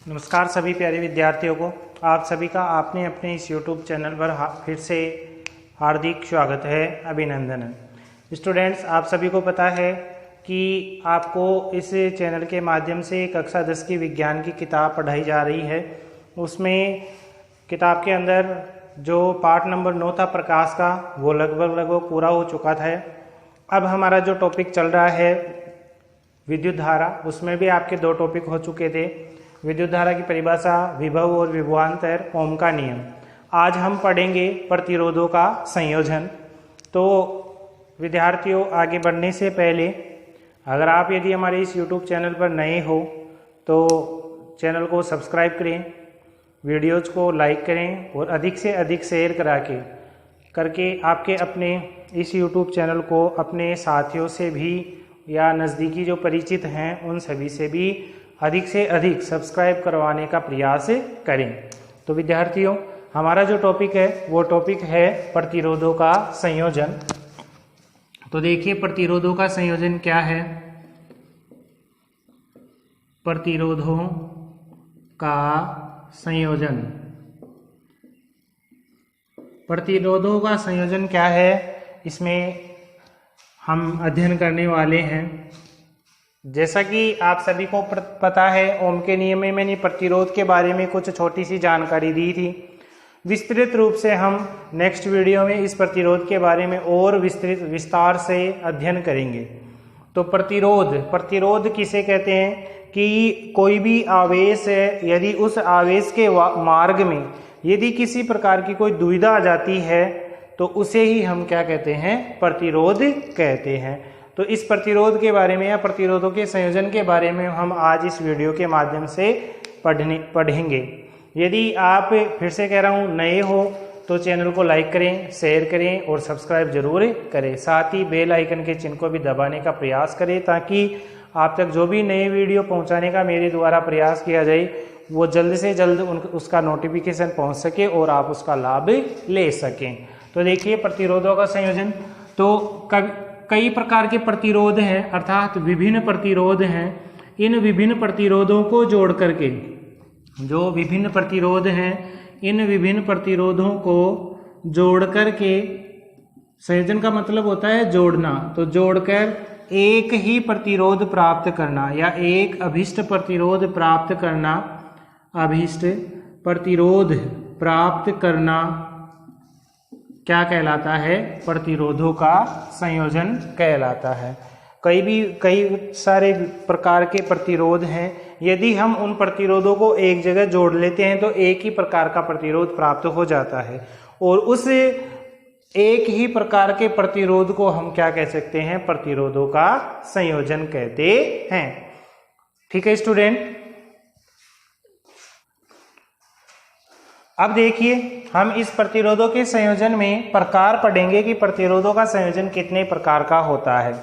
नमस्कार सभी प्यारे विद्यार्थियों को। आप सभी का आपने अपने इस YouTube चैनल पर फिर से हार्दिक स्वागत है, अभिनंदन है। स्टूडेंट्स, आप सभी को पता है कि आपको इस चैनल के माध्यम से कक्षा 10 की विज्ञान की किताब पढ़ाई जा रही है। उसमें किताब के अंदर जो पाठ नंबर 9 था प्रकाश का, वो लगभग पूरा हो चुका था। अब हमारा जो टॉपिक चल रहा है विद्युत धारा, उसमें भी आपके 2 टॉपिक हो चुके थे। विद्युत धारा की परिभाषा, विभव और विभवांतर, ओम का नियम। आज हम पढ़ेंगे प्रतिरोधों का संयोजन। तो विद्यार्थियों, आगे बढ़ने से पहले अगर आप यदि हमारे इस YouTube चैनल पर नए हो तो चैनल को सब्सक्राइब करें, वीडियोज़ को लाइक करें और अधिक से अधिक शेयर करके आपके अपने इस YouTube चैनल को अपने साथियों से भी या नज़दीकी जो परिचित हैं उन सभी से भी अधिक से अधिक सब्सक्राइब करवाने का प्रयास करें। तो विद्यार्थियों, हमारा जो टॉपिक है वो टॉपिक है प्रतिरोधों का संयोजन। तो देखिए, प्रतिरोधों का संयोजन क्या है। प्रतिरोधों का संयोजन, प्रतिरोधों का संयोजन क्या है, इसमें हम अध्ययन करने वाले हैं। जैसा कि आप सभी को पता है, ओम के नियम में मैंने प्रतिरोध के बारे में कुछ छोटी सी जानकारी दी थी। विस्तृत रूप से हम नेक्स्ट वीडियो में इस प्रतिरोध के बारे में और विस्तार से अध्ययन करेंगे। तो प्रतिरोध किसे कहते हैं कि कोई भी आवेश है, यदि उस आवेश के मार्ग में यदि किसी प्रकार की कोई दुविधा आ जाती है तो उसे ही हम क्या कहते हैं, प्रतिरोध कहते हैं। तो इस प्रतिरोध के बारे में या प्रतिरोधों के संयोजन के बारे में हम आज इस वीडियो के माध्यम से पढ़ेंगे। यदि आप, फिर से कह रहा हूँ, नए हो तो चैनल को लाइक करें, शेयर करें और सब्सक्राइब जरूर करें। साथ ही बेल आइकन के चिन्ह को भी दबाने का प्रयास करें ताकि आप तक जो भी नए वीडियो पहुँचाने का मेरे द्वारा प्रयास किया जाए वो जल्द से जल्द उसका नोटिफिकेशन पहुँच सके और आप उसका लाभ ले सकें। तो देखिए, प्रतिरोधों का संयोजन, तो कई प्रकार के प्रतिरोध हैं, अर्थात विभिन्न प्रतिरोध हैं। इन विभिन्न प्रतिरोधों को जोड़ करके, जो विभिन्न प्रतिरोध हैं, इन विभिन्न प्रतिरोधों को जोड़ करके, संयोजन का मतलब होता है जोड़ना, तो जोड़कर एक ही प्रतिरोध प्राप्त करना या एक अभिष्ट प्रतिरोध प्राप्त करना, अभिष्ट प्रतिरोध प्राप्त करना क्या कहलाता है, प्रतिरोधों का संयोजन कहलाता है। कई सारे प्रकार के प्रतिरोध हैं। यदि हम उन प्रतिरोधों को एक जगह जोड़ लेते हैं तो एक ही प्रकार का प्रतिरोध प्राप्त हो जाता है और उस एक ही प्रकार के प्रतिरोध को हम क्या कह सकते हैं, प्रतिरोधों का संयोजन कहते हैं। ठीक है स्टूडेंट। अब देखिए, हम इस प्रतिरोधों के संयोजन में प्रकार पढ़ेंगे कि प्रतिरोधों का संयोजन कितने प्रकार का होता है।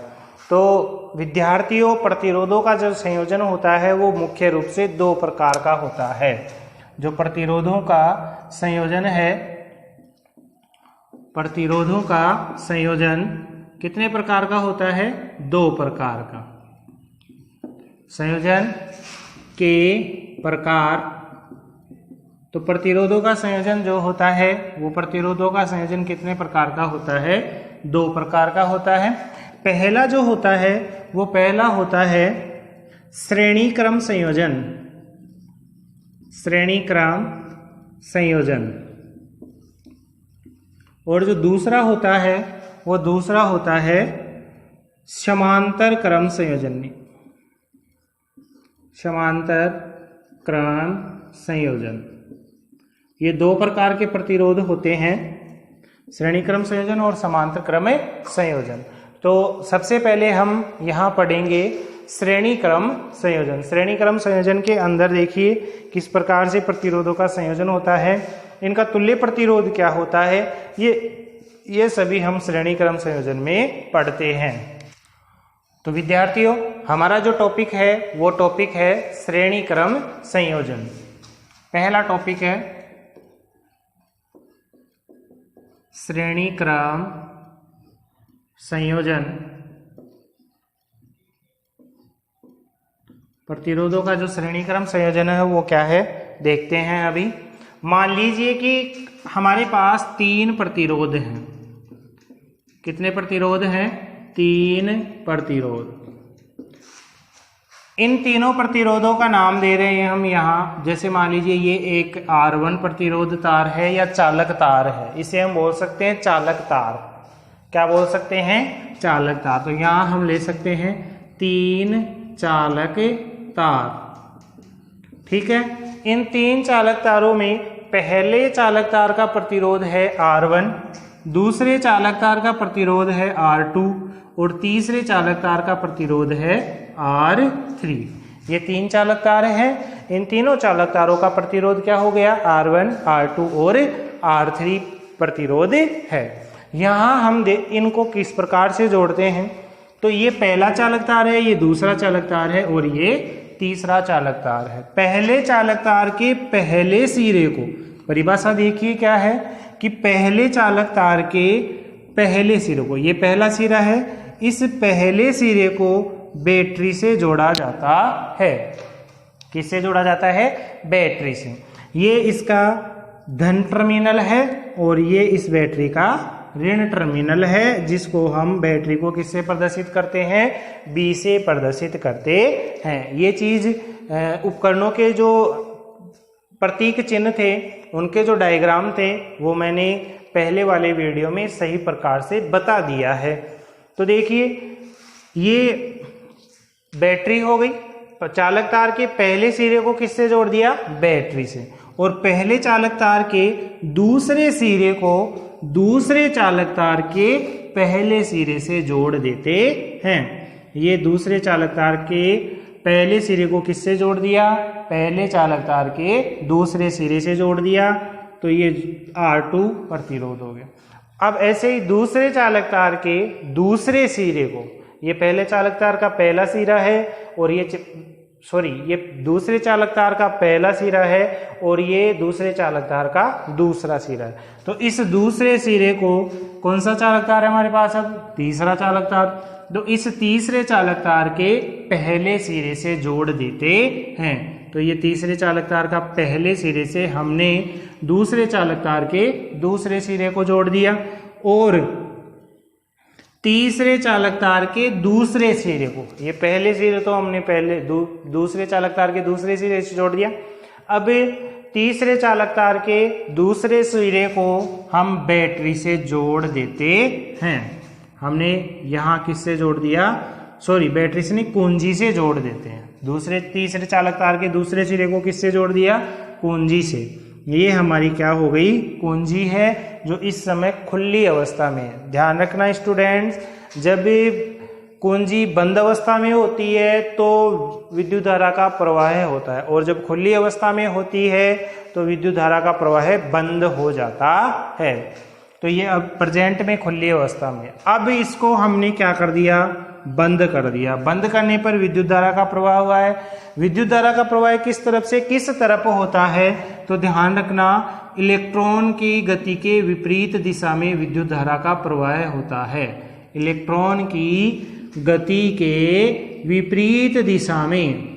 तो विद्यार्थियों, प्रतिरोधों का जो संयोजन होता है वो मुख्य रूप से 2 प्रकार का होता है। जो प्रतिरोधों का संयोजन है, प्रतिरोधों का संयोजन कितने प्रकार का होता है, 2 प्रकार का। संयोजन के प्रकार, तो प्रतिरोधों का संयोजन जो होता है वो प्रतिरोधों का संयोजन कितने प्रकार का होता है, 2 प्रकार का होता है। पहला जो होता है वो पहला होता है श्रेणी क्रम संयोजन, श्रेणी क्रम संयोजन। और जो दूसरा होता है वो दूसरा होता है समांतर क्रम संयोजन, समांतर क्रम संयोजन। ये 2 प्रकार के प्रतिरोध होते हैं, श्रेणी क्रम संयोजन और समांतर क्रम संयोजन। तो सबसे पहले हम यहाँ पढ़ेंगे श्रेणी क्रम संयोजन। श्रेणी क्रम संयोजन के अंदर देखिए किस प्रकार से प्रतिरोधों का संयोजन होता है, इनका तुल्य प्रतिरोध क्या होता है, ये सभी हम श्रेणी क्रम संयोजन में पढ़ते हैं। तो विद्यार्थियों, हमारा जो टॉपिक है वो टॉपिक है श्रेणी क्रम संयोजन। पहला टॉपिक है श्रेणी क्रम संयोजन। प्रतिरोधों का जो श्रेणी क्रम संयोजन है वो क्या है देखते हैं अभी। मान लीजिए कि हमारे पास 3 प्रतिरोध हैं। कितने प्रतिरोध हैं? 3 प्रतिरोध। इन तीनों प्रतिरोधों का नाम दे रहे हैं हम यहाँ। जैसे मान लीजिए ये एक R1 प्रतिरोध तार है या चालक तार है, इसे हम बोल सकते हैं चालक तार। क्या बोल सकते हैं? चालक तार। तो यहाँ हम ले सकते हैं 3 चालक तार। ठीक है। इन 3 चालक तारों में पहले चालक तार का प्रतिरोध है R1, दूसरे चालक तार का प्रतिरोध है R2 और तीसरे चालक तार का प्रतिरोध है R3। ये 3 चालक तार हैं। इन तीनों चालक तारों का प्रतिरोध क्या हो गया? R1, R2 और R3 प्रतिरोध है। यहाँ हम इनको किस प्रकार से जोड़ते हैं? तो ये पहला चालक तार है, ये दूसरा चालक तार है और ये तीसरा चालक तार है। पहले चालक तार के पहले सिरे को, परिभाषा देखिए क्या है कि पहले चालक तार के पहले सिरे को, ये पहला सिरा है, इस पहले सिरे को बैटरी से जोड़ा जाता है। किससे जोड़ा जाता है? बैटरी से। ये इसका धन टर्मिनल है और ये इस बैटरी का ऋण टर्मिनल है, जिसको हम बैटरी को किससे प्रदर्शित करते हैं? B से प्रदर्शित करते हैं। ये चीज उपकरणों के जो प्रतीक चिन्ह थे, उनके जो डायग्राम थे, वो मैंने पहले वाले वीडियो में सही प्रकार से बता दिया है। तो देखिए ये बैटरी हो गई। चालक तार के पहले सिरे को किससे जोड़ दिया? बैटरी से। और पहले चालक तार के दूसरे सिरे को दूसरे चालक तार के पहले सिरे से जोड़ देते हैं। ये दूसरे चालक तार के पहले सिरे को किससे जोड़ दिया? पहले चालक तार के दूसरे सिरे से जोड़ दिया। तो ये R2 प्रतिरोध हो गया। अब ऐसे ही दूसरे चालक तार के दूसरे सिरे को, ये पहले चालक तार का पहला सिरा है और ये दूसरे चालक तार का पहला सिरा है और ये दूसरे चालक तार का दूसरा सिरा है। तो इस दूसरे सिरे को कौन सा चालक तार है हमारे पास? अब तीसरा चालक तार। तो इस तीसरे चालक तार के पहले सिरे से जोड़ देते हैं। तो ये तीसरे चालक तार का पहले सिरे से हमने दूसरे चालक तार के दूसरे सिरे को जोड़ दिया और तीसरे चालक तार के दूसरे सिरे को, ये पहले सिरे तो हमने पहले दूसरे चालक तार के दूसरे सिरे से जोड़ दिया। अब तीसरे चालक तार के दूसरे सिरे को हम बैटरी से जोड़ देते हैं। हमने यहाँ किससे जोड़ दिया? बैटरी से नहीं, कुंजी से जोड़ देते हैं। तीसरे चालक तार के दूसरे सिरे को किससे जोड़ दिया? कुंजी से। ये हमारी क्या हो गई? कुंजी है, जो इस समय खुली अवस्था में है। ध्यान रखना स्टूडेंट्स, जब कुंजी बंद अवस्था में होती है तो विद्युत धारा का प्रवाह होता है, और जब खुली अवस्था में होती है तो विद्युत धारा का प्रवाह बंद हो जाता है। तो ये अब प्रेजेंट में खुली अवस्था में। अब इसको हमने क्या कर दिया? बंद कर दिया। बंद करने पर विद्युत धारा का प्रवाह हुआ है। विद्युत धारा का प्रवाह किस तरफ होता है? तो ध्यान रखना, इलेक्ट्रॉन की गति के विपरीत दिशा में विद्युत धारा का प्रवाह होता है। इलेक्ट्रॉन की गति के विपरीत दिशा में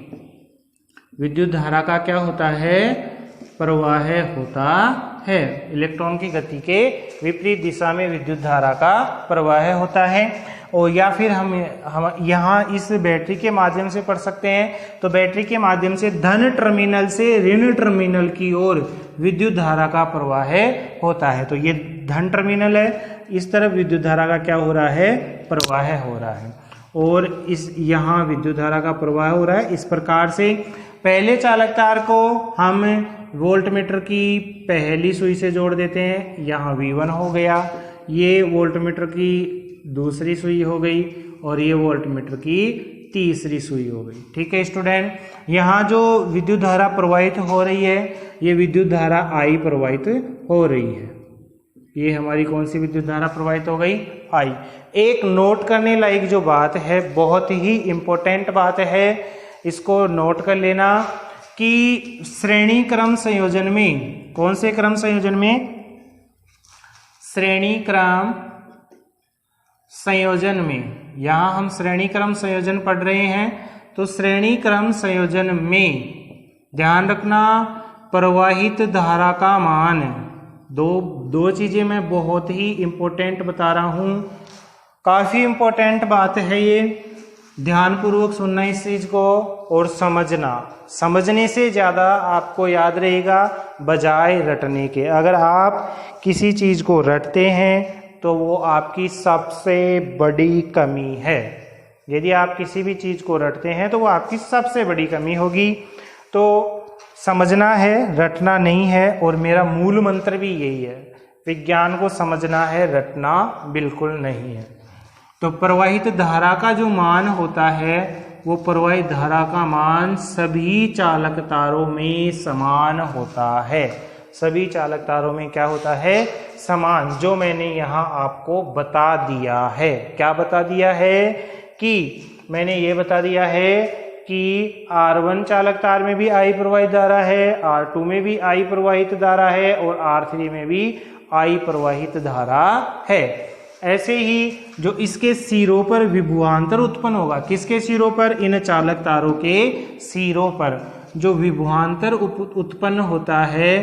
विद्युत धारा का क्या होता है? प्रवाह होता है। इलेक्ट्रॉन की गति के विपरीत दिशा में विद्युत धारा का प्रवाह होता है। और या फिर हम यहाँ इस बैटरी के माध्यम से पढ़ सकते हैं। तो बैटरी के माध्यम से धन टर्मिनल से ऋण टर्मिनल की ओर विद्युत धारा का प्रवाह होता है। तो ये धन टर्मिनल है, इस तरफ विद्युत धारा का क्या हो रहा है? प्रवाह हो रहा है। और इस यहाँ विद्युत धारा का प्रवाह हो रहा है। इस प्रकार से पहले चालक तार को हम वोल्टमीटर की पहली सुई से जोड़ देते हैं। यहाँ V1 हो गया, ये वोल्टमीटर की दूसरी सुई हो गई और ये वोल्टमीटर की तीसरी सुई हो गई। ठीक है स्टूडेंट, यहाँ जो विद्युत धारा प्रवाहित हो रही है, ये विद्युत धारा I प्रवाहित हो रही है। ये हमारी कौन सी विद्युत धारा प्रवाहित हो गई? I। एक नोट करने लायक जो बात है, बहुत ही इंपॉर्टेंट बात है, इसको नोट कर लेना कि श्रेणी क्रम संयोजन में, कौन से क्रम संयोजन में? श्रेणी क्रम संयोजन में। यहाँ हम श्रेणी क्रम संयोजन पढ़ रहे हैं। तो श्रेणी क्रम संयोजन में ध्यान रखना प्रवाहित धारा का मान, दो चीजें मैं बहुत ही इंपॉर्टेंट बता रहा हूं, काफी इंपॉर्टेंट बात है ये, ध्यानपूर्वक सुनना इस चीज को और समझना। समझने से ज्यादा आपको याद रहेगा बजाय रटने के। अगर आप किसी चीज को रटते हैं तो वो आपकी सबसे बड़ी कमी है। यदि आप किसी भी चीज को रटते हैं तो वो आपकी सबसे बड़ी कमी होगी। तो समझना है, रटना नहीं है। और मेरा मूल मंत्र भी यही है, विज्ञान को समझना है, रटना बिल्कुल नहीं है। तो प्रवाहित धारा का जो मान होता है वो प्रवाहित धारा का मान सभी चालक तारों में समान होता है। सभी चालक तारों में क्या होता है? समान। जो मैंने यहाँ आपको बता दिया है, क्या बता दिया है कि मैंने ये बता दिया है कि R1 चालक तार में भी I प्रवाहित धारा है, R2 में भी I प्रवाहित धारा है और R3 में भी I प्रवाहित धारा है। ऐसे ही जो इसके सिरों पर विभवांतर उत्पन्न होगा, किसके सिरों पर? इन चालक तारों के सिरों पर जो विभवांतर उत्पन्न होता है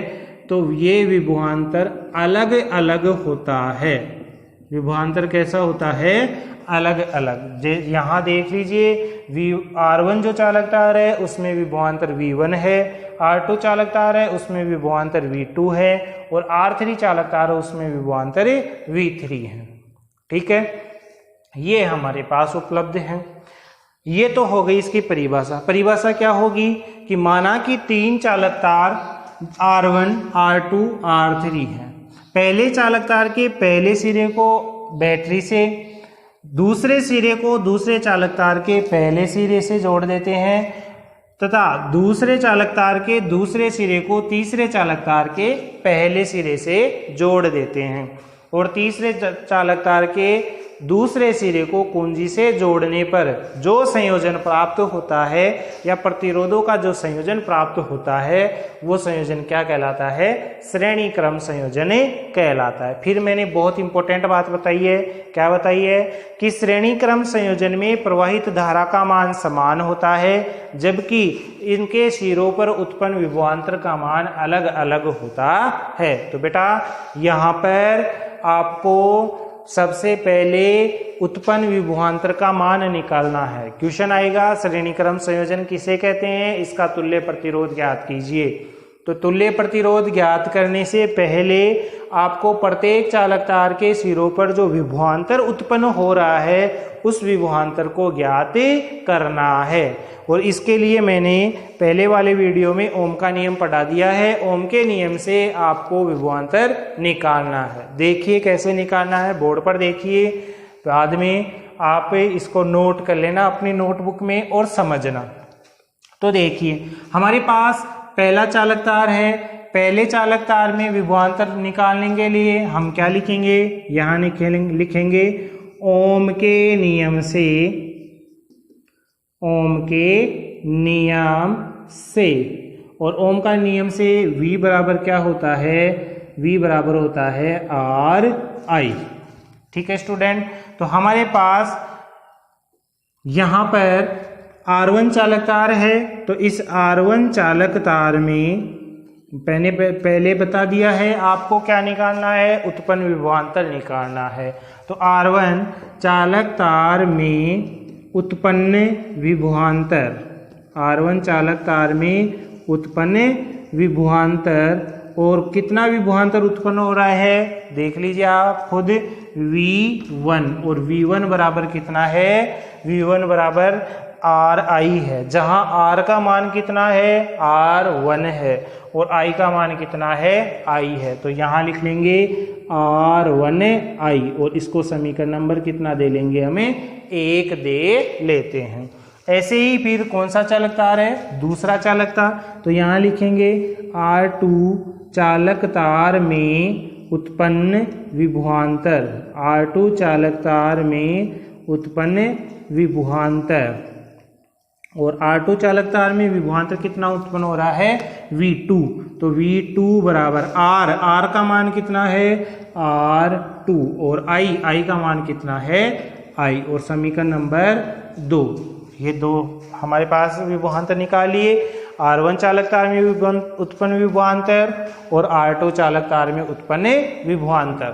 तो ये विभवांतर अलग अलग होता है। विभवांतर कैसा होता है? अलग अलग। यहाँ देख लीजिए, R1 जो चालक तार है उसमें विभवांतर V1 है, R2 चालक तार है उसमें विभवांतर V2 है और R3 चालक तार है उसमें विभवांतर V3 है। ठीक है, ये हमारे पास उपलब्ध है। ये तो हो गई इसकी परिभाषा। परिभाषा क्या होगी कि माना कि 3 चालक तार R1, R2, R3 है। पहले चालक तार के पहले सिरे को बैटरी से, दूसरे सिरे को दूसरे चालक तार के पहले सिरे से जोड़ देते हैं तथा दूसरे चालक तार के दूसरे सिरे को तीसरे चालक तार के पहले सिरे से जोड़ देते हैं और तीसरे चालक तार के दूसरे सिरे को कुंजी से जोड़ने पर जो संयोजन प्राप्त होता है या प्रतिरोधों का जो संयोजन प्राप्त होता है वो संयोजन क्या कहलाता है? श्रेणी क्रम संयोजन कहलाता है। फिर मैंने बहुत इंपॉर्टेंट बात बताई है, क्या बताई है? कि श्रेणी क्रम संयोजन में प्रवाहित धारा का मान समान होता है जबकि इनके सिरों पर उत्पन्न विभवांतर का मान अलग अलग होता है। तो बेटा यहाँ पर आपको सबसे पहले उत्पन्न विभवांतर का मान निकालना है। क्वेश्चन आएगा श्रेणी क्रम संयोजन किसे कहते हैं, इसका तुल्य प्रतिरोध ज्ञात कीजिए। तो तुल्य प्रतिरोध ज्ञात करने से पहले आपको प्रत्येक चालक तार के सिरों पर जो विभवांतर उत्पन्न हो रहा है उस विभवांतर को ज्ञात करना है। और इसके लिए मैंने पहले वाले वीडियो में ओम का नियम पढ़ा दिया है। ओम के नियम से आपको विभवांतर निकालना है। देखिए कैसे निकालना है, बोर्ड पर देखिए, बाद में आप इसको नोट कर लेना अपनी नोटबुक में और समझना। तो देखिए हमारे पास पहला चालक तार है, पहले चालक तार में विभवांतर निकालने के लिए हम क्या लिखेंगे? यहाँ लिखेंगे ओम के नियम से, ओम के नियम से। और ओम का नियम से V बराबर क्या होता है? V बराबर होता है RI। ठीक है स्टूडेंट, तो हमारे पास यहाँ पर R1 चालक तार है तो इस R1 चालक तार में पहले बता दिया है आपको क्या निकालना है? उत्पन्न विभवांतर निकालना है। तो R1 चालक तार में उत्पन्न विभवांतर, R1 चालक तार में उत्पन्न विभवांतर, और कितना विभवांतर उत्पन्न हो रहा है देख लीजिए आप खुद, V1। और V1 बराबर कितना है? V1 बराबर RI है, जहां R का मान कितना है? R1 है और I का मान कितना है? I है। तो यहाँ लिख लेंगे R1I और इसको समीकरण नंबर कितना दे लेंगे? हमें 1 दे लेते हैं। ऐसे ही फिर कौन सा चालक तार है? दूसरा चालक तार। तो यहाँ लिखेंगे R2 चालक तार में उत्पन्न विभवांतर, R2 चालक तार में उत्पन्न विभवांतर। और R2 चालक तार में विभवांतर कितना उत्पन्न हो रहा है? V2। तो V2 बराबर R का मान कितना है? R2 और I का मान कितना है? I। और समीकरण नंबर 2 ये दो हमारे पास विभवांतर निकालिए। R1 चालक तार में उत्पन्न विभवांतर और R2 चालक तार में उत्पन्न विभवांतर।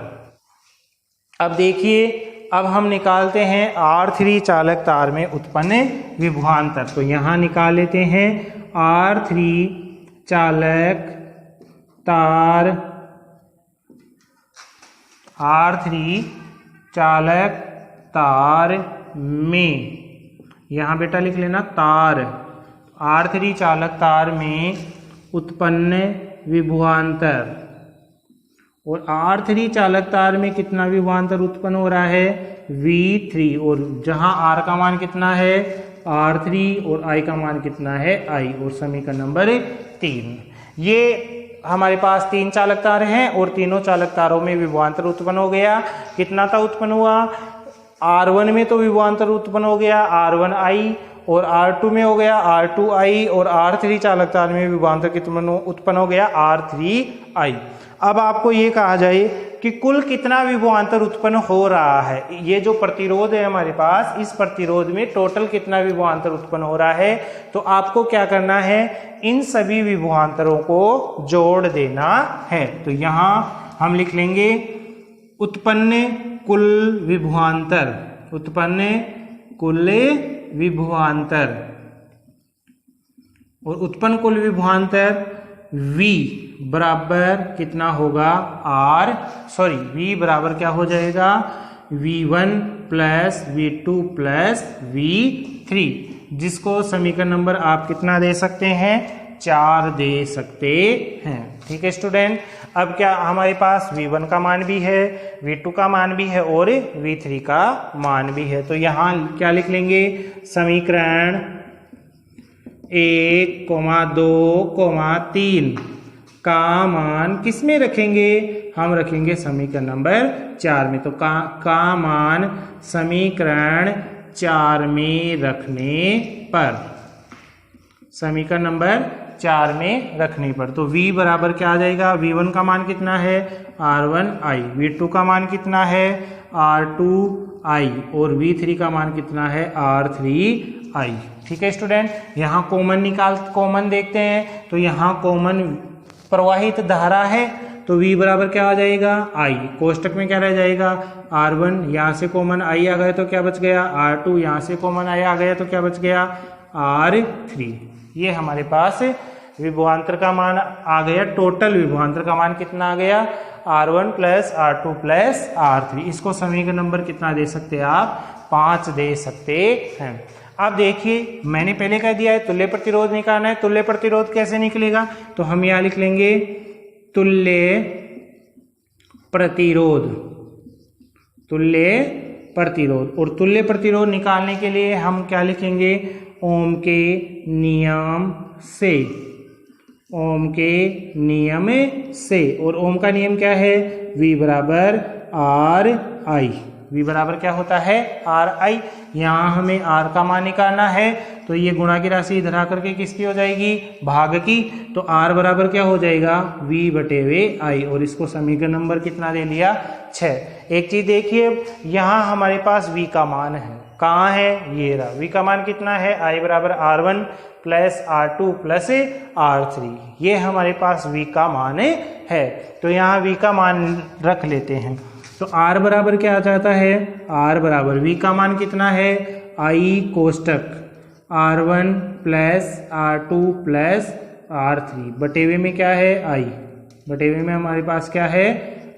अब देखिए, अब हम निकालते हैं R3 चालक तार में उत्पन्न विभवांतर। तो यहाँ निकाल लेते हैं R3 चालक तार, R3 चालक तार में, यहाँ बेटा लिख लेना तार, R3 चालक तार में उत्पन्न विभवांतर। और R3 चालक तार में कितना विभवांतर उत्पन्न हो रहा है? V3। और जहां R का मान कितना है? R3 और I का मान कितना है? I। और समीकरण नंबर 3। ये हमारे पास 3 चालक तार हैं और तीनों चालक तारों में विभवांतर उत्पन्न हो गया। कितना था उत्पन्न हुआ? R1 में तो विभवांतर उत्पन्न हो गया R1I, और R2 में हो गया R2I, और R3 चालक तार में विभवांतर कितना उत्पन्न हो गया? R3I। अब आपको ये कहा जाए कि कुल कितना विभवांतर उत्पन्न हो रहा है। ये जो प्रतिरोध है हमारे पास, इस प्रतिरोध में टोटल कितना विभवांतर उत्पन्न हो रहा है, तो आपको क्या करना है? इन सभी विभवांतरों को जोड़ देना है। तो यहाँ हम लिख लेंगे उत्पन्न कुल विभवांतर, उत्पन्न कुल विभवांतर, और उत्पन्न कुल विभवांतर V बराबर कितना होगा? V बराबर क्या हो जाएगा? V1 plus V2 plus V3, जिसको समीकरण नंबर आप कितना दे सकते हैं? 4 दे सकते हैं। ठीक है स्टूडेंट। अब क्या हमारे पास V1 का मान भी है, V2 का मान भी है और V3 का मान भी है। तो यहाँ क्या लिख लेंगे? समीकरण 1, 2, 3 का मान किस में रखेंगे? हम रखेंगे समीकरण नंबर 4 में। तो का मान समीकरण 4 में रखने पर, समीकरण नंबर 4 में रखने पर, तो V बराबर क्या आ जाएगा? V1 का मान कितना है? R1I। V2 का मान कितना है? R2I। और V3 का मान कितना है? R3I। ठीक है स्टूडेंट। यहाँ कॉमन देखते हैं। तो यहाँ कॉमन प्रवाहित धारा है, तो V बराबर क्या आ जाएगा? I। कोष्टक में क्या रह जाएगा? R1, यहाँ से कॉमन I आ गया तो क्या बच गया? R2, यहाँ से कॉमन I आ गया तो क्या बच गया? R3। ये हमारे पास विभवांतर का मान आ गया। टोटल विभवांतर का मान कितना आ गया? R1 plus R2 plus R3। इसको समीकरण नंबर कितना दे सकते हैं आप? 5 दे सकते हैं। अब देखिए, मैंने पहले कह दिया है तुल्य प्रतिरोध निकालना है। तुल्य प्रतिरोध कैसे निकलेगा? तो हम यहाँ लिख लेंगे तुल्य प्रतिरोध, तुल्य प्रतिरोध। और तुल्य प्रतिरोध निकालने के लिए हम क्या लिखेंगे? ओम के नियम से, ओम के नियम से। और ओम का नियम क्या है? V बराबर RI। V बराबर क्या होता है? RI। यहाँ हमें R का मान निकालना है, तो ये गुणा की राशि इधर आकर के किसकी हो जाएगी? भाग की। तो R बराबर क्या हो जाएगा? V बटे I। और इसको समीकरण नंबर कितना दे लिया? 6। एक चीज देखिए, यहाँ हमारे पास V का मान है। कहाँ है? ये रहा। V का मान कितना है? I बराबर R1 plus R2 plus R3। ये हमारे पास V का मान है। तो यहाँ V का मान रख लेते हैं। तो R बराबर क्या आ जाता है? R बराबर V का मान कितना है? I कोष्टक R1 plus R2 plus R3 बटेवे में क्या है? I। बटेवे में हमारे पास क्या है?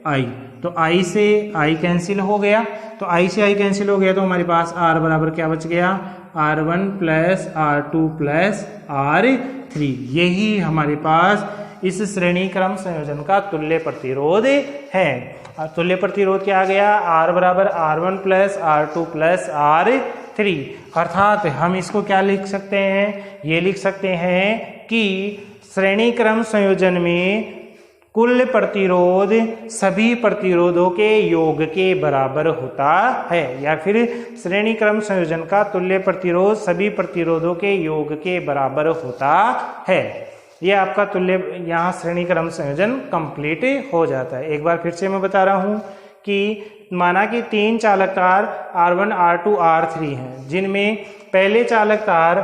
I। तो I से I कैंसिल हो गया। तो I से I कैंसिल हो गया तो हमारे पास R बराबर क्या बच गया? R1 plus R2 plus R3। यही हमारे पास इस श्रेणी क्रम संयोजन का तुल्य प्रतिरोध है। तुल्य प्रतिरोध क्या आ गया? R बराबर R1 plus R2 plus R3। अर्थात हम इसको क्या लिख सकते हैं? ये लिख सकते हैं कि श्रेणी क्रम संयोजन में कुल प्रतिरोध सभी प्रतिरोधों के योग के बराबर होता है, या फिर श्रेणी क्रम संयोजन का तुल्य प्रतिरोध सभी प्रतिरोधों के योग के बराबर होता है। यह आपका तुल्य यहाँ श्रेणी क्रम संयोजन कंप्लीट हो जाता है। एक बार फिर से मैं बता रहा हूँ कि माना कि 3 चालक तार R1 R2 R3 हैं, जिनमें पहले चालक तार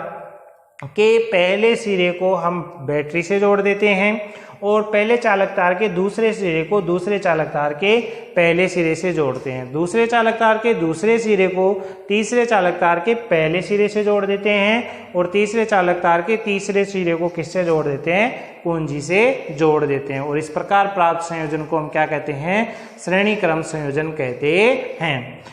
के पहले सिरे को हम बैटरी से जोड़ देते हैं और पहले चालक तार के दूसरे सिरे को दूसरे चालक तार के पहले सिरे से जोड़ते हैं। दूसरे चालक तार के दूसरे सिरे को तीसरे चालक तार के पहले सिरे से जोड़ देते हैं और तीसरे चालक तार के तीसरे सिरे को किससे जोड़ देते हैं? कुंजी से जोड़ देते हैं। और इस प्रकार प्राप्त संयोजन को हम क्या कहते हैं? श्रेणी क्रम संयोजन कहते हैं।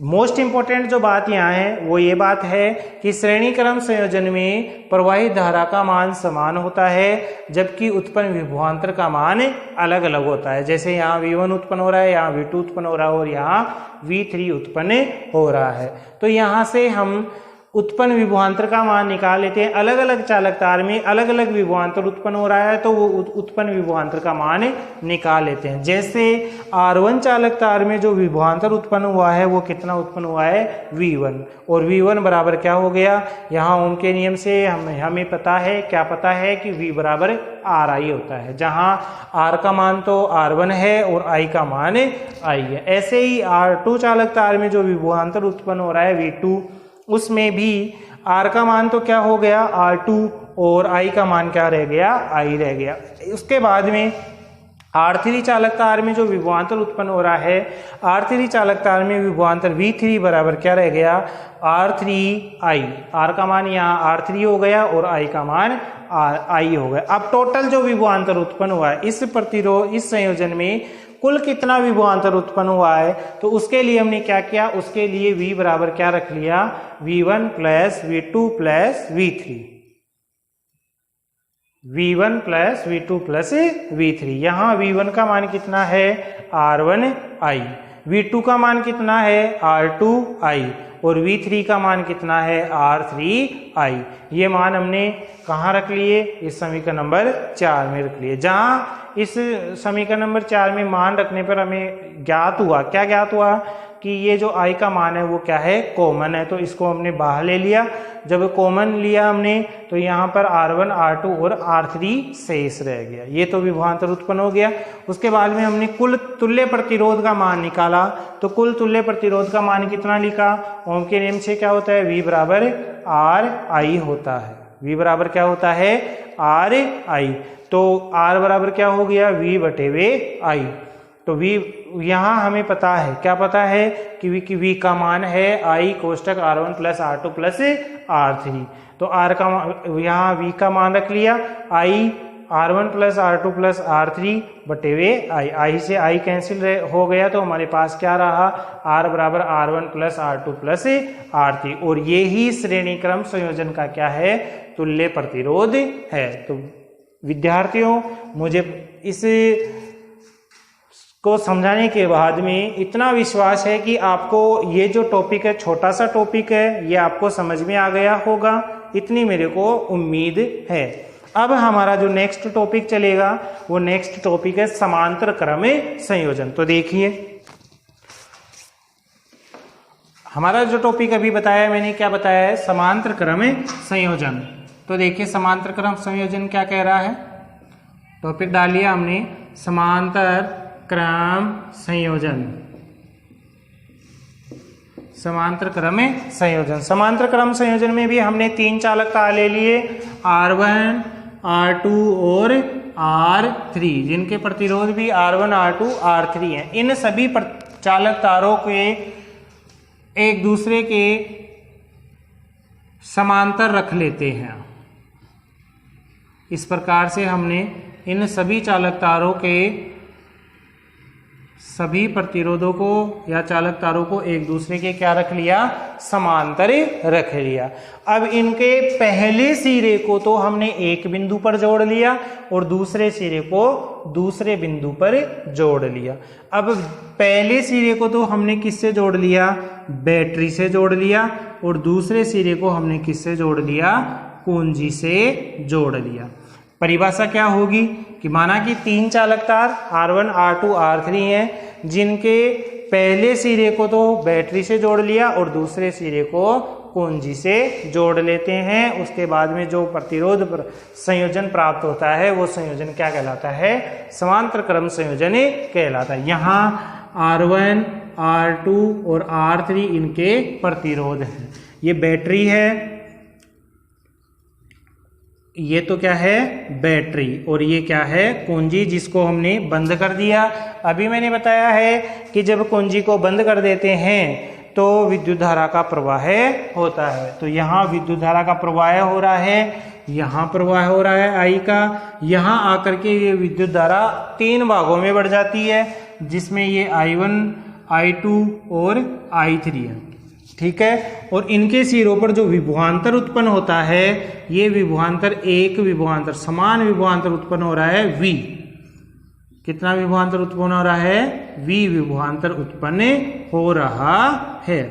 मोस्ट इंपॉर्टेंट जो बात यहाँ है वो ये बात है कि श्रेणी क्रम संयोजन में प्रवाहित धारा का मान समान होता है, जबकि उत्पन्न विभवांतर का मान अलग अलग होता है। जैसे यहाँ V1 उत्पन्न हो रहा है, यहाँ V2 उत्पन्न हो रहा है और यहाँ V3 उत्पन्न हो रहा है। तो यहाँ से हम उत्पन्न विभवांतर का मान निकाल लेते हैं। अलग अलग चालक तार में अलग अलग विभवांतर उत्पन्न हो रहा है तो वो उत्पन्न विभवांतर का मान निकाल लेते हैं। जैसे R1 चालक तार में जो विभवांतर उत्पन्न हुआ है वो कितना उत्पन्न हुआ है? V1। और V1 बराबर क्या हो गया? यहाँ ओम के नियम से हमें पता है, क्या पता है कि V बराबर RI होता है, जहाँ R का मान तो R1 है और I का मान I है। ऐसे ही R2 चालक तार में जो विभवांतर उत्पन्न हो रहा है V2, उसमें भी R का मान तो क्या हो गया? R2 और I का मान क्या रह गया? I रह गया। उसके बाद में R3 चालक तार में जो विभवांतर उत्पन्न हो रहा है, R3 चालक तार में विभवांतर V3 बराबर क्या रह गया? R3I। R का मान यहाँ R3 हो गया और I का मान I हो गया। अब टोटल जो विभवांतर उत्पन्न हुआ है इस संयोजन में कुल कितना विभवांतर उत्पन्न हुआ है, तो उसके लिए हमने क्या किया? उसके लिए V बराबर क्या रख लिया? V1 plus V2 plus V3। V1 plus V2 plus V3। यहाँ V1 का मान कितना है? R1I। V2 का मान कितना है? R2I। और V3 का मान कितना है? R3I। ये मान हमने कहाँ रख लिए? इस समीकरण नंबर 4 में रख लिए। जहाँ इस समीकरण नंबर 4 में मान रखने पर हमें ज्ञात हुआ, क्या ज्ञात हुआ? कि ये जो I का मान है वो क्या है? कॉमन है, तो इसको हमने बाहर ले लिया। जब कॉमन लिया हमने तो यहाँ पर R1, R2 और R3 शेष रह गया। ये तो विभवांतर उत्पन्न हो गया। उसके बाद में हमने कुल तुल्य प्रतिरोध का मान निकाला, तो कुल तुल्य प्रतिरोध का मान कितना लिखा? ओम के नियम से क्या होता है? V बराबर RI होता है। V बराबर क्या होता है? RI। तो R बराबर क्या हो गया? V बटे वे I। तो V यहाँ हमें पता है, क्या पता है? कि V का मान है I कोष्टक R1 plus R2 plus R3। तो R का यहाँ V का मान रख लिया I R1 plus R2 plus R3 बटे वे I से I कैंसिल हो गया, तो हमारे पास क्या रहा? R बराबर R1 plus R2 plus R3। और ये ही श्रेणी क्रम संयोजन का क्या है? तुल्य प्रतिरोध है। तो विद्यार्थियों, मुझे इस को समझाने के बाद में इतना विश्वास है कि आपको ये जो टॉपिक है, छोटा सा टॉपिक है, ये आपको समझ में आ गया होगा, इतनी मेरे को उम्मीद है। अब हमारा जो नेक्स्ट टॉपिक चलेगा वो नेक्स्ट टॉपिक है समांतर क्रम संयोजन। तो देखिए, हमारा जो टॉपिक अभी बताया, मैंने क्या बताया है? समांतर क्रम संयोजन। तो देखिए समांतर क्रम संयोजन क्या कह रहा है? टॉपिक डालिए हमने समांतर क्रम संयोजन। समांतर क्रम संयोजन। समांतर क्रम संयोजन में भी हमने 3 चालक तार ले लिए, R1, R2 और R3, जिनके प्रतिरोध भी R1, R2, R3 हैं। इन सभी चालक तारों के एक दूसरे के समांतर रख लेते हैं। इस प्रकार से हमने इन सभी चालक तारों के सभी प्रतिरोधों को या चालक तारों को एक दूसरे के क्या रख लिया? समांतर रख लिया। अब इनके पहले सिरे को तो हमने एक बिंदु पर जोड़ लिया और दूसरे सिरे को दूसरे बिंदु पर जोड़ लिया। अब पहले सिरे को तो हमने किससे जोड़ लिया? बैटरी से जोड़ लिया। और दूसरे सिरे को हमने किससे जोड़ लिया? कुंजी से जोड़ लिया। परिभाषा क्या होगी कि माना कि 3 चालक तार R1, R2, R3 हैं, जिनके पहले सिरे को तो बैटरी से जोड़ लिया और दूसरे सिरे को कुंजी से जोड़ लेते हैं। उसके बाद में जो प्रतिरोध संयोजन प्राप्त होता है वो संयोजन क्या कहलाता है? समांतर क्रम संयोजन कहलाता है। यहाँ R1, R2 और R3 इनके प्रतिरोध हैं। ये बैटरी है, ये तो क्या है बैटरी, और ये क्या है कुंजी जिसको हमने बंद कर दिया। अभी मैंने बताया है कि जब कुंजी को बंद कर देते हैं तो विद्युत धारा का प्रवाह होता है। तो यहाँ विद्युत धारा का प्रवाह हो रहा है, यहाँ प्रवाह हो रहा है I का, यहाँ आकर के ये विद्युत धारा 3 भागों में बढ़ जाती है, जिसमें ये I1, I2 और I3 है। ठीक है, और इनके सिरों पर जो विभवांतर उत्पन्न होता है, ये विभवांतर एक विभवांतर समान विभवांतर उत्पन्न हो रहा है V। कितना विभवांतर उत्पन्न हो रहा है? V विभवांतर उत्पन्न हो रहा है।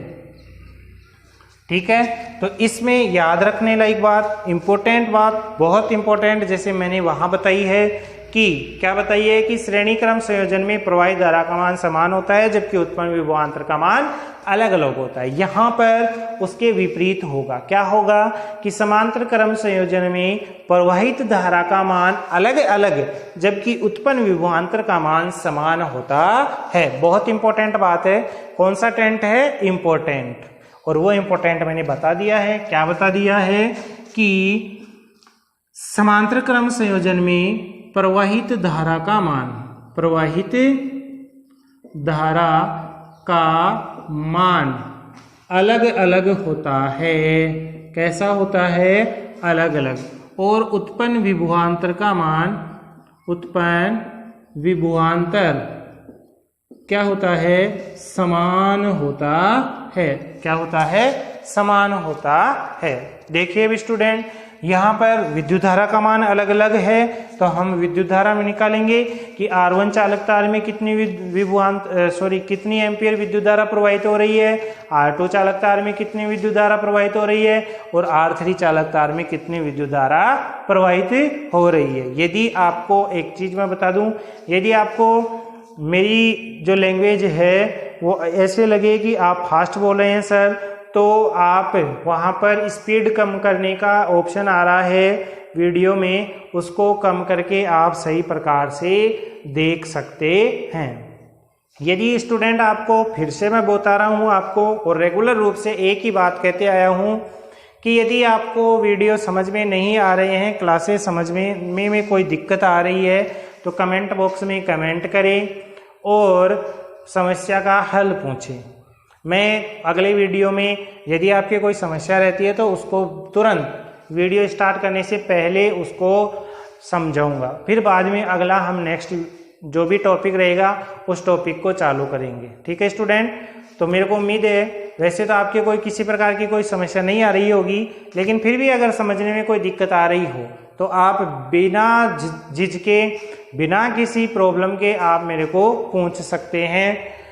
ठीक है, तो इसमें याद रखने लायक बात, इंपॉर्टेंट बात, बहुत इंपॉर्टेंट, जैसे मैंने वहां बताई है कि क्या बताई है कि श्रेणी क्रम संयोजन में प्रवाही धारा का मान समान होता है, जबकि उत्पन्न विभवांतर का मान अलग अलग होता है। यहाँ पर उसके विपरीत होगा। क्या होगा कि समांतर क्रम संयोजन में प्रवाहित धारा का मान अलग अलग, जबकि उत्पन्न विभवांतर का मान समान होता है। बहुत इंपॉर्टेंट बात है। कौन सा टेंट है? इंपॉर्टेंट। और वो इंपॉर्टेंट मैंने बता दिया है। क्या बता दिया है कि समांतर क्रम संयोजन में प्रवाहित धारा का मान, प्रवाहित धारा का मान अलग अलग होता है। कैसा होता है? अलग अलग। और उत्पन्न विभवांतर का मान, उत्पन्न विभवांतर क्या होता है? समान होता है। क्या होता है? समान होता है। देखिए अब स्टूडेंट, यहाँ पर विद्युत धारा का मान अलग अलग है, तो हम विद्युत धारा में निकालेंगे कि R1 चालक तार में कितनी कितनी एम्पियर विद्युत धारा प्रवाहित हो रही है, R2 चालक तार में कितनी विद्युत धारा प्रवाहित हो रही है, और R3 चालक तार में कितनी विद्युत धारा प्रवाहित हो रही है। यदि आपको एक चीज मैं बता दूं, यदि आपको मेरी जो लैंग्वेज है वो ऐसे लगे कि आप फास्ट बोल रहे हैं सर, तो आप वहाँ पर स्पीड कम करने का ऑप्शन आ रहा है वीडियो में, उसको कम करके आप सही प्रकार से देख सकते हैं। यदि स्टूडेंट आपको, फिर से मैं बता रहा हूँ आपको, और रेगुलर रूप से एक ही बात कहते आया हूँ कि यदि आपको वीडियो समझ में नहीं आ रहे हैं, क्लासेस समझ में कोई दिक्कत आ रही है, तो कमेंट बॉक्स में कमेंट करें और समस्या का हल पूछें। मैं अगले वीडियो में यदि आपके कोई समस्या रहती है तो उसको तुरंत वीडियो स्टार्ट करने से पहले उसको समझाऊंगा, फिर बाद में अगला हम नेक्स्ट जो भी टॉपिक रहेगा उस टॉपिक को चालू करेंगे। ठीक है स्टूडेंट, तो मेरे को उम्मीद है, वैसे तो आपके कोई किसी प्रकार की कोई समस्या नहीं आ रही होगी, लेकिन फिर भी अगर समझने में कोई दिक्कत आ रही हो तो आप बिना झिझके, बिना किसी प्रॉब्लम के आप मेरे को पूछ सकते हैं।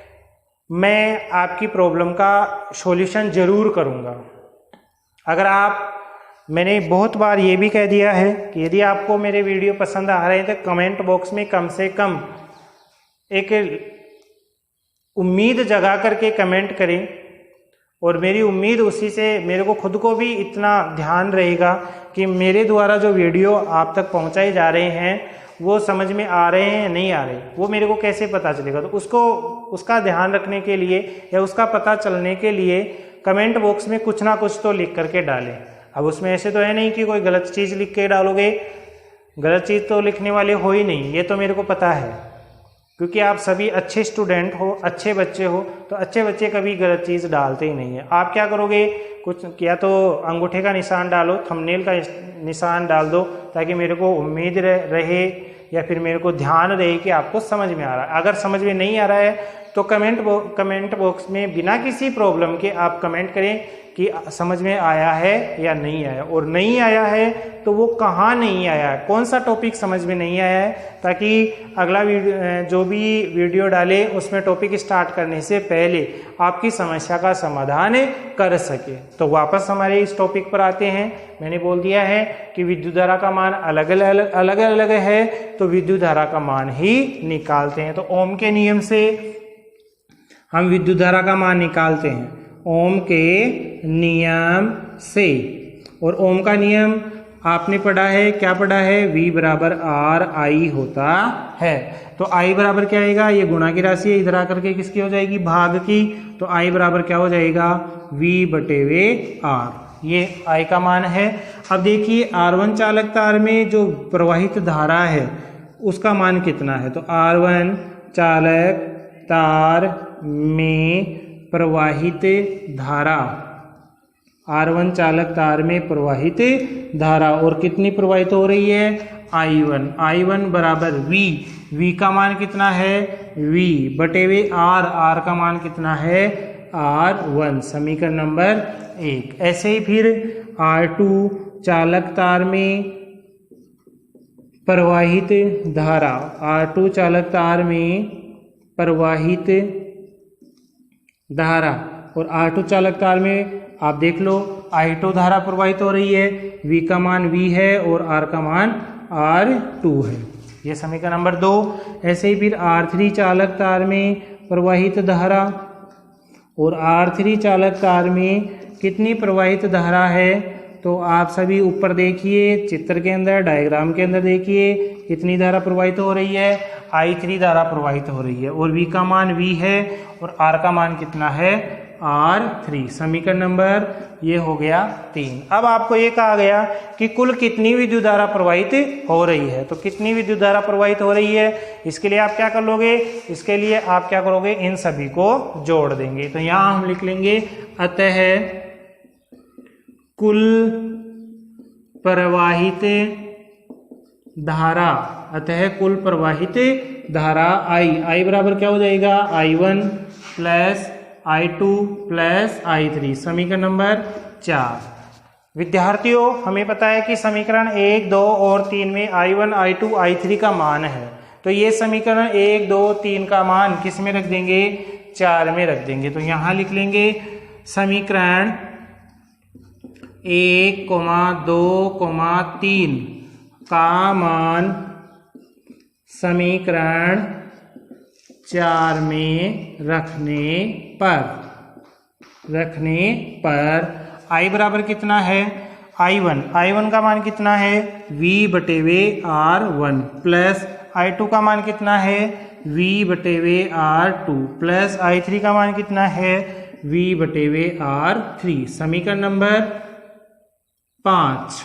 मैं आपकी प्रॉब्लम का सॉल्यूशन जरूर करूंगा। अगर आप, मैंने बहुत बार ये भी कह दिया है कि यदि आपको मेरे वीडियो पसंद आ रहे हैं तो कमेंट बॉक्स में कम से कम एक उम्मीद जगा करके कमेंट करें, और मेरी उम्मीद उसी से मेरे को खुद को भी इतना ध्यान रहेगा कि मेरे द्वारा जो वीडियो आप तक पहुंचाए जा रहे हैं वो समझ में आ रहे हैं नहीं आ रहे, वो मेरे को कैसे पता चलेगा। तो उसका ध्यान रखने के लिए या उसका पता चलने के लिए कमेंट बॉक्स में कुछ ना कुछ तो लिख करके डालें। अब उसमें ऐसे तो है नहीं कि कोई गलत चीज़ लिख के डालोगे, गलत चीज़ तो लिखने वाले हो ही नहीं, ये तो मेरे को पता है, क्योंकि आप सभी अच्छे स्टूडेंट हो, अच्छे बच्चे हो, तो अच्छे बच्चे कभी गलत चीज़ डालते ही नहीं है। आप क्या करोगे, कुछ या तो अंगूठे का निशान डालो, थंबनेल का निशान डाल दो, ताकि मेरे को उम्मीद रहे या फिर मेरे को ध्यान रहे कि आपको समझ में आ रहा है। अगर समझ में नहीं आ रहा है तो कमेंट बॉक्स में बिना किसी प्रॉब्लम के आप कमेंट करें कि समझ में आया है या नहीं आया, और नहीं आया है तो वो कहाँ नहीं आया है, कौन सा टॉपिक समझ में नहीं आया है, ताकि अगला जो भी वीडियो डाले उसमें टॉपिक स्टार्ट करने से पहले आपकी समस्या का समाधान कर सके। तो वापस हमारे इस टॉपिक पर आते हैं। मैंने बोल दिया है कि विद्युत धारा का मान अलग अलग है, तो विद्युत धारा का मान ही निकालते हैं। तो ओम के नियम से हम विद्युत धारा का मान निकालते हैं, ओम के नियम से। और ओम का नियम आपने पढ़ा है, क्या पढ़ा है, v बराबर आर आई होता है। तो i बराबर क्या आएगा, ये गुणा की राशि है, इधर आकर के किसकी हो जाएगी, भाग की। तो i बराबर क्या हो जाएगा, v बटे वे r, ये i का मान है। अब देखिए R1 चालक तार में जो प्रवाहित धारा है उसका मान कितना है। तो R1 चालक तार में प्रवाहित धारा, R1 चालक तार में प्रवाहित धारा, और कितनी प्रवाहित हो रही है, I1 बराबर V का मान कितना है, V बटे वे R का मान कितना है, R1, समीकरण नंबर 1। ऐसे ही फिर R2 चालक तार में प्रवाहित धारा, R2 चालक तार में प्रवाहित धारा, और R2 चालक तार में आप देख लो I2 धारा प्रवाहित हो रही है, V का मान V है और R का मान R2 है, ये समीकरण नंबर 2। ऐसे ही फिर R3 चालक तार में प्रवाहित धारा, और R3 चालक तार में कितनी प्रवाहित धारा है। तो आप सभी ऊपर देखिए, चित्र के अंदर, डायग्राम के अंदर देखिए, कितनी धारा प्रवाहित हो रही है, I3 धारा प्रवाहित हो रही है, और V का मान V है और R का मान कितना है, R3। समीकरण नंबर ये हो गया 3। अब आपको ये कहा गया कि कुल कितनी विद्युत धारा प्रवाहित हो रही है। तो कितनी विद्युत धारा प्रवाहित हो रही है, इसके लिए आप क्या कर लोगे, इसके लिए आप क्या करोगे, इन सभी को जोड़ देंगे। तो यहाँ हम लिख लेंगे अतः कुल प्रवाहित धारा, अतः कुल प्रवाहित धारा I बराबर क्या हो जाएगा, I1 plus I2 plus I3, समीकरण नंबर 4। विद्यार्थियों, हमें पता है कि समीकरण 1, 2 और 3 में I1, I2, I3 का मान है। तो ये समीकरण 1, 2, 3 का मान किस में रख देंगे, 4 में रख देंगे। तो यहाँ लिख लेंगे समीकरण 1, 2, 3 का मान समीकरण 4 में रखने पर I बराबर कितना है, I1 का मान कितना है, V बटे वे R1 प्लस I2 का मान कितना है, V बटे वे R2 प्लस I3 का मान कितना है, V बटे वे R3, समीकरण नंबर 5।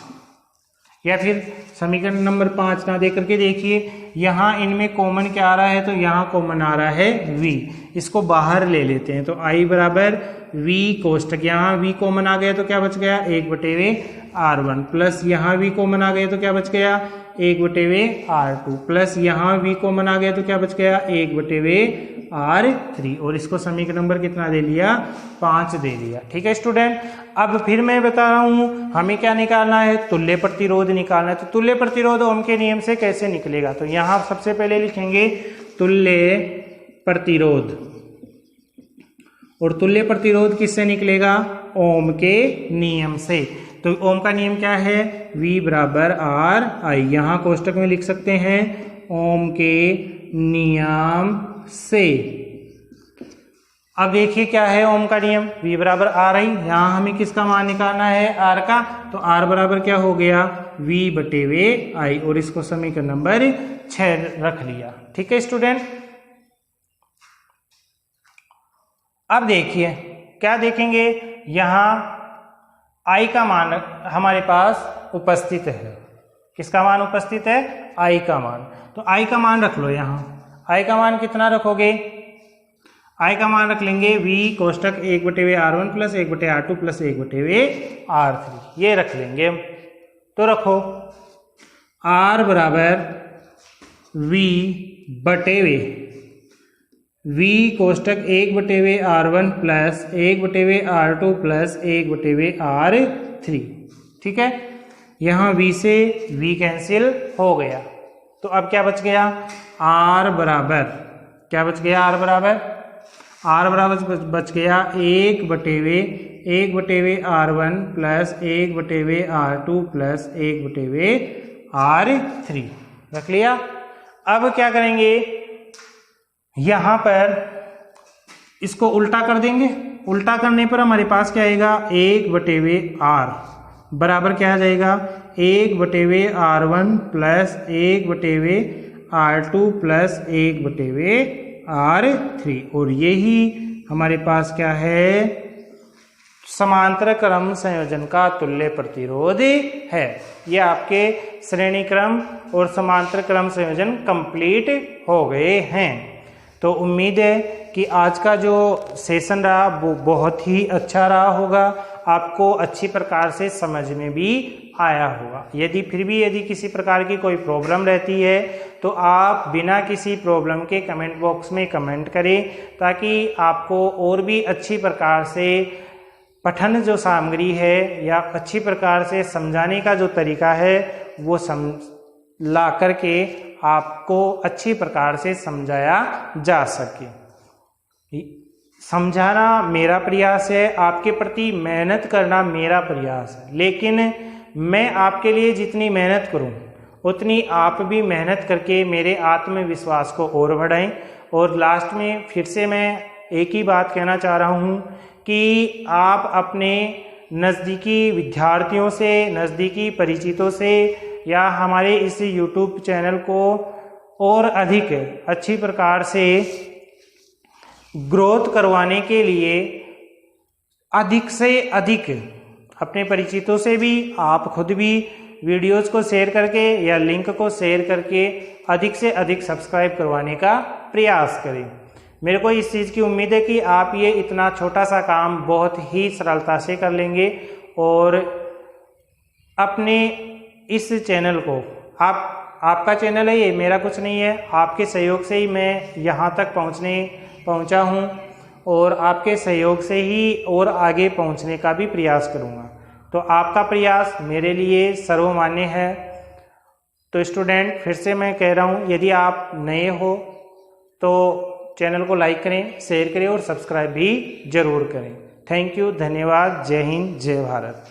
या फिर समीकरण नंबर 5 ना दे करके देखिए, यहाँ इनमें कॉमन क्या आ रहा है, तो यहाँ कॉमन आ रहा है V, इसको बाहर ले लेते हैं। तो I बराबर V कोष्टक, यहाँ V कॉमन आ गया तो क्या बच गया, 1 बटे वे R1 प्लस यहाँ V कॉमन आ गया तो क्या बच गया, 1 बटे वे R2 प्लस यहाँ V कॉमन आ गया तो क्या बच गया, 1 बटे वे R3, और इसको समीकरण नंबर कितना दे लिया, 5 दे दिया। ठीक है स्टूडेंट। अब फिर मैं बता रहा हूँ हमें क्या निकालना है, तुल्य प्रतिरोध निकालना है। तो तुल्य प्रतिरोध ओम के नियम से कैसे निकलेगा, तो यहाँ सबसे पहले लिखेंगे तुल्य प्रतिरोध, और तुल्य प्रतिरोध किससे निकलेगा, ओम के नियम से। तो ओम का नियम क्या है, V बराबर R I, यहाँ कोष्टक में लिख सकते हैं ओम के नियम से। अब देखिए क्या है ओम का नियम, V बराबर R I, यहाँ हमें किसका मान निकालना है, R का। तो R बराबर क्या हो गया, V बटे वे I, और इसको समीकरण नंबर 6 रख लिया। ठीक है स्टूडेंट। अब देखिए क्या देखेंगे, यहाँ I का मान हमारे पास उपस्थित है। किसका मान उपस्थित है, I का मान। तो I का मान रख लो, यहाँ I का मान कितना रखोगे, I का मान रख लेंगे V कोष्टक 1 बटे वे R1 प्लस 1 बटे R2 प्लस 1 बटे वे R3, ये रख लेंगे। तो रखो R बराबर V बटे वे V कोष्टक 1 बटे वे R1 प्लस 1 बटे वे R2 प्लस 1 बटे वे R3। ठीक है, यहाँ V से V कैंसिल हो गया, तो अब क्या बच गया, R बराबर क्या बच गया, R बराबर बच गया 1 बटे वे R1 प्लस 1 बटे वे R2 प्लस 1 बटे वे R3, रख लिया। अब क्या करेंगे, यहाँ पर इसको उल्टा कर देंगे। उल्टा करने पर हमारे पास क्या आएगा, 1 बटे वे R बराबर क्या आ जाएगा, 1/R1 plus 1/R2 plus 1/R3। और यही हमारे पास क्या है, समांतर क्रम संयोजन का तुल्य प्रतिरोध है। ये आपके श्रेणी क्रम और समांतर क्रम संयोजन कंप्लीट हो गए हैं। तो उम्मीद है कि आज का जो सेशन रहा वो बहुत ही अच्छा रहा होगा, आपको अच्छी प्रकार से समझ में भी आया होगा। यदि किसी प्रकार की कोई प्रॉब्लम रहती है तो आप बिना किसी प्रॉब्लम के कमेंट बॉक्स में कमेंट करें, ताकि आपको और भी अच्छी प्रकार से पठन जो सामग्री है या अच्छी प्रकार से समझाने का जो तरीका है वो ला करके आपको अच्छी प्रकार से समझाया जा सके। समझाना मेरा प्रयास है, आपके प्रति मेहनत करना मेरा प्रयास है, लेकिन मैं आपके लिए जितनी मेहनत करूं उतनी आप भी मेहनत करके मेरे आत्मविश्वास को और बढ़ाएं। और लास्ट में फिर से मैं एक ही बात कहना चाह रहा हूं कि आप अपने नज़दीकी विद्यार्थियों से, नज़दीकी परिचितों से या हमारे इस YouTube चैनल को और अधिक अच्छी प्रकार से ग्रोथ करवाने के लिए अधिक से अधिक अपने परिचितों से भी, आप खुद भी वीडियोस को शेयर करके या लिंक को शेयर करके अधिक से अधिक सब्सक्राइब करवाने का प्रयास करें। मेरे को इस चीज़ की उम्मीद है कि आप ये इतना छोटा सा काम बहुत ही सरलता से कर लेंगे और अपने इस चैनल को, आपका चैनल है ये, मेरा कुछ नहीं है, आपके सहयोग से ही मैं यहाँ तक पहुँचा हूँ और आपके सहयोग से ही और आगे पहुँचने का भी प्रयास करूँगा। तो आपका प्रयास मेरे लिए सर्वमान्य है। तो स्टूडेंट, फिर से मैं कह रहा हूँ, यदि आप नए हो तो चैनल को लाइक करें, शेयर करें और सब्सक्राइब भी जरूर करें। थैंक यू, धन्यवाद, जय हिंद, जय भारत।